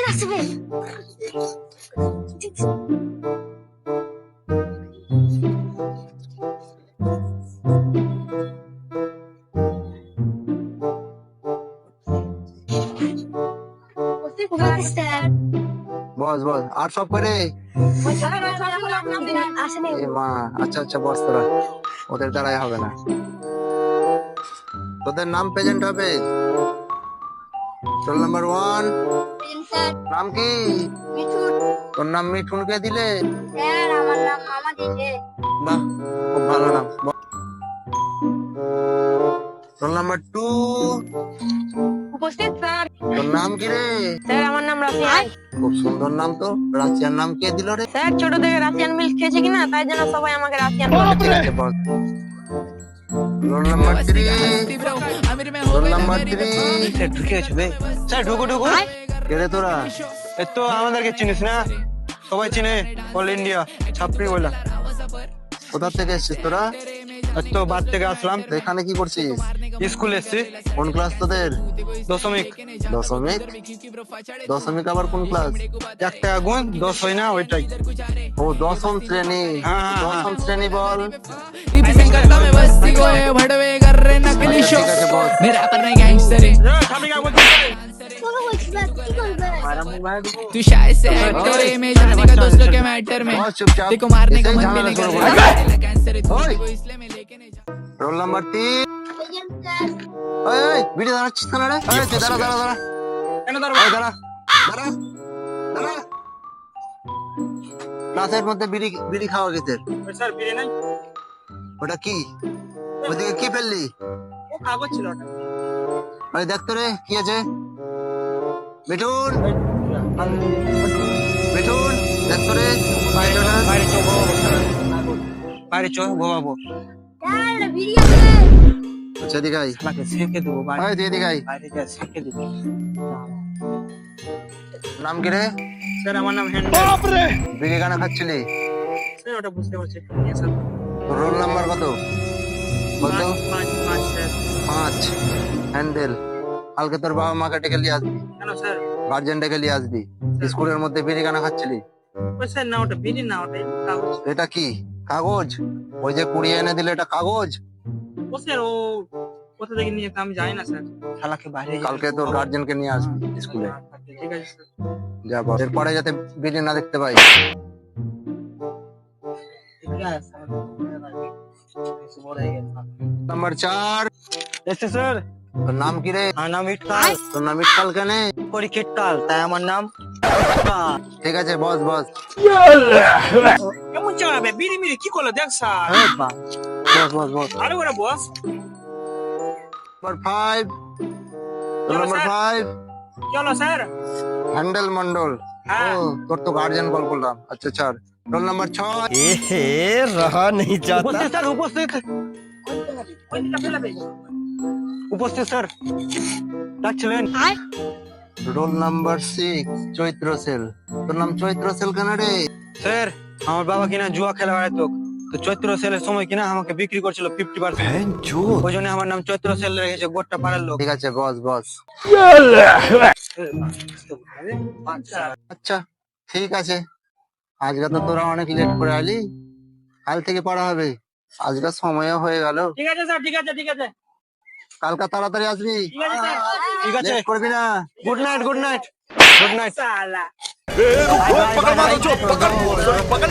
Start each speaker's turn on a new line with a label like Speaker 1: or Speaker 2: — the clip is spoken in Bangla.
Speaker 1: আসবে।
Speaker 2: বস বস আর সব করে
Speaker 1: আসেনি।
Speaker 2: এ মা, আচ্ছা আচ্ছা বস, তোরা ওদের দ্বারাই হবে না, তোদের নাম প্রেজেন্ট হবে। রোল নাম্বার 1, নাম কি? তোর নাম মিঠুনকে দিলে?
Speaker 1: স্যার আমার নাম মামা দিছে।
Speaker 2: বাহ, খুব ভালো নাম। রোল নাম্বার 2,
Speaker 1: উপস্থিত স্যার।
Speaker 2: তোর নাম কি রে?
Speaker 1: স্যার আমার নাম রাফিয়ান।
Speaker 2: খুব সুন্দর নাম তো। রাশিয়ার নাম কে দিল রে?
Speaker 1: স্যার ছোট থেকে রাশিয়ান মিল্ক খেয়েছি কিনা তাই জন্য সবাই আমাকে রাশিয়ান বলে।
Speaker 2: ঠিক আছে boss. Roll number 3, roll number 3,
Speaker 3: sir ঢুকে গেছে বে। স্যার ঢুকো ঢুকো।
Speaker 2: কে রে তোরা?
Speaker 3: এ তো আমাদেরকে চিনিস না? সবাই চিনে, অল ইন্ডিয়া ছাপড়ি বলা।
Speaker 2: কোথা থেকে এসছিস তোরা?
Speaker 3: আর তো বাদ থেকে আসলাম,
Speaker 2: তো এখানে কি করছিস?
Speaker 3: স্কুল এসছি।
Speaker 2: কোন ক্লাস তোদের?
Speaker 3: দশমিক।
Speaker 2: দশমিক? দশমিক আবার কোন ক্লাস?
Speaker 3: একটা গুণ 10 হয় না, ওইটাই।
Speaker 2: ও দশম শ্রেণী।
Speaker 3: হ্যাঁ, হ্যাঁ,
Speaker 2: দশম শ্রেণী বল।
Speaker 4: में बस्ती को ये भड़वे कर रहे नकली शो
Speaker 2: ঠিক আছে বস।
Speaker 4: मेरा पर नहीं गैंगस्टर है तू शायद से एक्टर है मैं जाने का दोस्तों के मैटर में
Speaker 2: বস চুপচাপ।
Speaker 4: देखो मारने का
Speaker 2: এসেই
Speaker 4: मन भी
Speaker 2: ঝামেলা
Speaker 4: नहीं
Speaker 2: শুরু
Speaker 4: कर
Speaker 2: করে
Speaker 4: रहा
Speaker 2: দিল।
Speaker 4: कैंसर है
Speaker 2: ओए।
Speaker 4: तुझको इसलिए मैं लेके नहीं जा
Speaker 2: রোল নাম্বার 3। ওই ওই বিড়ি দাঁড়াচ্ছিস কেন রে? ওই তুই দাঁড়া দাঁড়া দাঁড়া।
Speaker 3: কেন
Speaker 2: ওই দাঁড়া দাঁড়া দাঁড়া। ক্লাসের মধ্যে বিড়ি বিড়ি খাওয়া গেছে।
Speaker 3: স্যার বিয়ে নাই,
Speaker 2: ওটা কি? ওদিকে কি ফেললি?
Speaker 3: ও কাগজ ছিল ওটা।
Speaker 2: ওই দেখ তো রে কি আছে। মিঠুন, মিঠুন দেখ তো রে।
Speaker 3: বাইরে চো, বাইরে চো, ঘুমাবো স্যার। বাইরে চো, ঘুমাবো।
Speaker 1: স্যার ভিডিও আছে।
Speaker 2: আচ্ছা এদিকে আয়।
Speaker 3: শালাকে সেকে দেবো বাইরে।
Speaker 2: ওই তুই এদিকে আয়।
Speaker 3: বাইরে যা সেকে দেবো।
Speaker 2: নাম কি রে?
Speaker 3: স্যার আমার নাম হ্যান্ডেল।
Speaker 2: বিড়ি কেন খাচ্ছিলি?
Speaker 3: স্যার ওটা বুঝতে পারছি। স্যার
Speaker 2: তোর রোল নাম্বার কত? কত?
Speaker 3: 5 স্যার।
Speaker 2: 5। হ্যান্ডেল। কালকে তোর বাবা মাকে ডেকে নিয়ে আসবি,
Speaker 3: কেন স্যার?
Speaker 2: গার্জেন ডেকে নিয়ে আসবি। স্কুলের মধ্যে বিড়ি কেন খাচ্ছিলি?
Speaker 3: ও স্যার না, ওটা বিড়ি না, ওটা কাগজ।
Speaker 2: এটা কি কাগজ? ওই যে কুড়িয়ে এনে দিলে এটা কাগজ?
Speaker 3: ও স্যার ও কোথা থেকে নিয়ে আমি জানি না স্যার। শালাকে বাইরে যা।
Speaker 2: কালকে তোর গার্জেনকে নিয়ে আসবি স্কুলে।
Speaker 3: ঠিক আছে স্যার।
Speaker 2: যা বস, এরপরে যাতে বিড়ি না দেখতে পাই।
Speaker 3: ঠিক আছে স্যার। কিছু বড় হয়ে গেছে।
Speaker 2: নাম্বার 4,
Speaker 3: এসে স্যার।
Speaker 2: তোর নাম কি রে?
Speaker 3: আমার নাম ইটকাল।
Speaker 2: তোর নাম ইটকাল কেন?
Speaker 3: ক্রিকেট কাল, তাই আমার নাম।
Speaker 2: ঠিক আছে বস বস।
Speaker 3: কেমন চালাবে বিড়ি মিড়ি কি করলো দেখ স্যার।
Speaker 2: বস বস বস।
Speaker 3: আরে ওরা বস।
Speaker 2: নাম্বার 5, তোর
Speaker 3: চলো,
Speaker 2: নাম্বার
Speaker 3: স্যার।
Speaker 2: 5
Speaker 3: চলো স্যার।
Speaker 2: হ্যান্ডেল মন্ডল।
Speaker 3: হ্যাঁ।
Speaker 2: ও তোর তো গার্জেন কল করলাম। আচ্ছা ছাড়। রোল নাম্বার 6,
Speaker 5: रहा नहीं जाता।
Speaker 3: উপস্থিত স্যার, উপস্থিত। ওইটা ফেলাবে। উপস্থিত স্যার। ডাকছিলেন?
Speaker 2: রোল নাম্বার 6 চৈত্র সেল। তোর নাম চৈত্র সেল কেন রে?
Speaker 3: স্যার আমার বাবা কিনা জুয়া খেলা বেড়াতো, তো চৈত্র সেলের সময় কিনা আমাকে বিক্রি করছিল 50%। ওই জন্য আমার নাম চৈত্র সেল রেখেছে, গোটটা পাড়ার লোক।
Speaker 2: ঠিক আছে বস বস। আচ্ছা ঠিক আছে। আজকে তো তোরা অনেক লেট করে আলি, কাল থেকে পড়া হবে। আজকে সময়ও হয়ে গেল,
Speaker 3: ঠিক আছে স্যার, ঠিক আছে ঠিক আছে
Speaker 2: কালকে তাড়াতাড়ি আসবি।
Speaker 3: ঠিক আছে স্যার। ঠিক আছে,
Speaker 2: লেট করবি না।
Speaker 3: Good night, good night, good night.
Speaker 5: पकड़ मारो, पकड़